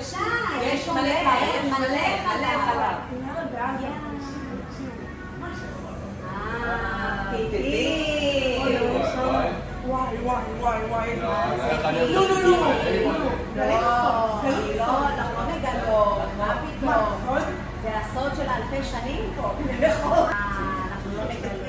בבקשה, יש מלא חלב. וואי. אנחנו לא נגלות, מה פתאום? זה הסוד של אלפי שנים פה. אנחנו לא נגלות.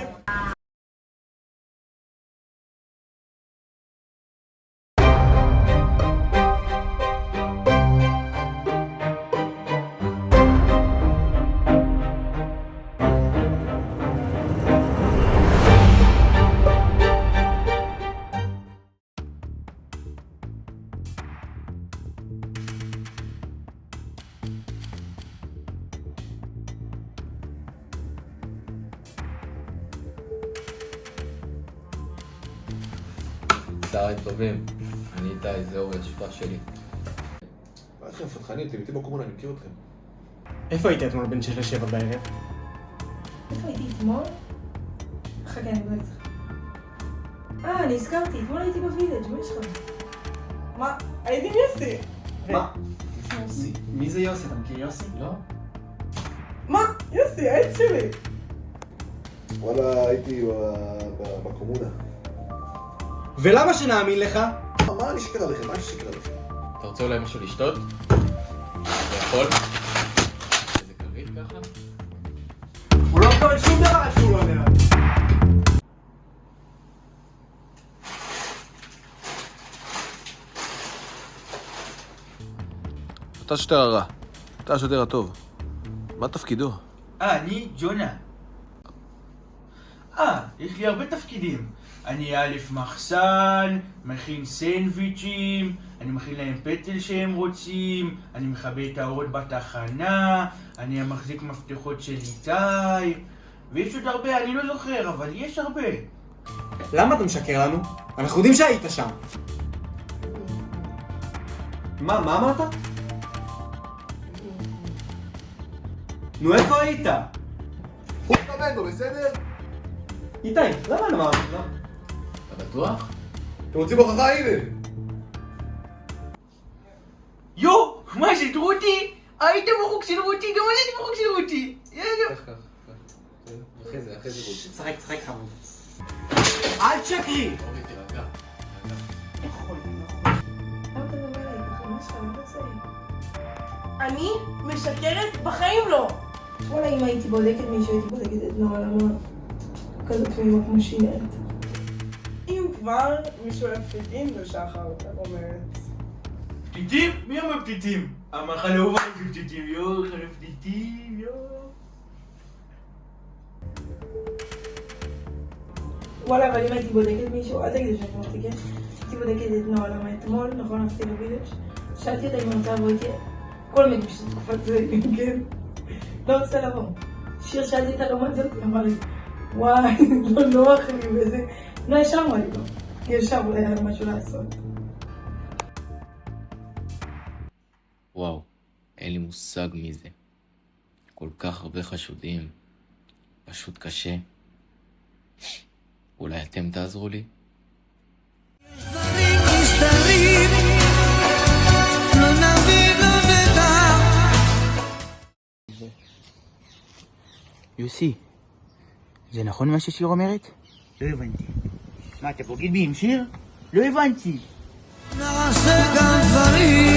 צהריים טובים, אני איתי, זה אורי, השותף שלי. מה לכם פתחנים? אתם איתי בקומונה, אני מכיר אתכם. איפה היית אתמול בין 6 ל-7 בערב? איפה הייתי אתמול? חכה, אני בטח. אני הזכרתי, אתמול הייתי בווידג', מה יש לך? מה? הייתי עם יוסי. מה? מי זה יוסי? אתה מכיר יוסי? לא? מה? יוסי, העץ שלי. וואלה, הייתי בקומונה. ולמה שנאמין לך? מה אני שקר עליכם? מה אני שקר עליכם? אתה רוצה אולי משהו לשתות? אתה יכול? איזה כרית ככה? הוא לא מקבל שום דבר עד שהוא לא נראה. אתה השוטר הרע. אתה השוטר הטוב. מה תפקידו? אני ג'ונה. יש לי הרבה תפקידים. אני א' מחסן, מכין סנדוויצ'ים, אני מכין להם פטל שהם רוצים, אני מכבה את האורות בתחנה, אני המחזיק מפתחות של איתי, ויש עוד הרבה, אני לא זוכר, אבל יש הרבה. למה אתה משקר לנו? אנחנו יודעים שהיית שם. מה אמרת? נו, איפה היית? הוא מתכוון לו, בסדר? איתי, למה לא אמרת? אתה בטוח? אתם רוצים הוכחה? הנה! יו, מה זה רותי? היית בחוג של רותי, גם אני הייתי בחוג של רותי. כך. אחרי זה רותי. צחק חמוד. אל תשקרי! אורי, תירגע. למה אתה מדבר אליי ככה? מה שלך? מה אתה צריך? אני משקרת בחיים לא. וואלה, אם הייתי בודקת מישהו, הייתי בודקת את נועה, למה כזאת תמימה כמו שהיא נראית. אם כבר מישהו אוהב פתיתים, זה שחר, אומרת. פתיתים? מי אמר פתיתים? המאכל האהוב עליי פתיתים, חלב פתיתים, וואלה, אבל אם הייתי בודקת מישהו, אל תגידו שאני אמרתי, כן? הייתי בודקת את נועה, למה אתמול, נכון, הלכתי לווידג', שאלתי אותה אם אני רוצה לבוא איתי, כל מיני פשוט תקופת זה, כן? לא רוצה לבוא. שיר שאלתי אותה לעומת זאת, היא אמרה לי, וואי, לא נוח לי וזה. לא, ישר אמרה לי לא, כי ישר אולי היה משהו לעשות. וואו, אין לי מושג מי זה. כל כך הרבה חשודים. פשוט קשה. אולי אתם תעזרו לי? יוסי, זה נכון מה ששיר אומרת? לא הבנתי. מה, אתה בוגד בי עם שיר? לא הבנתי. נעשה גם דברים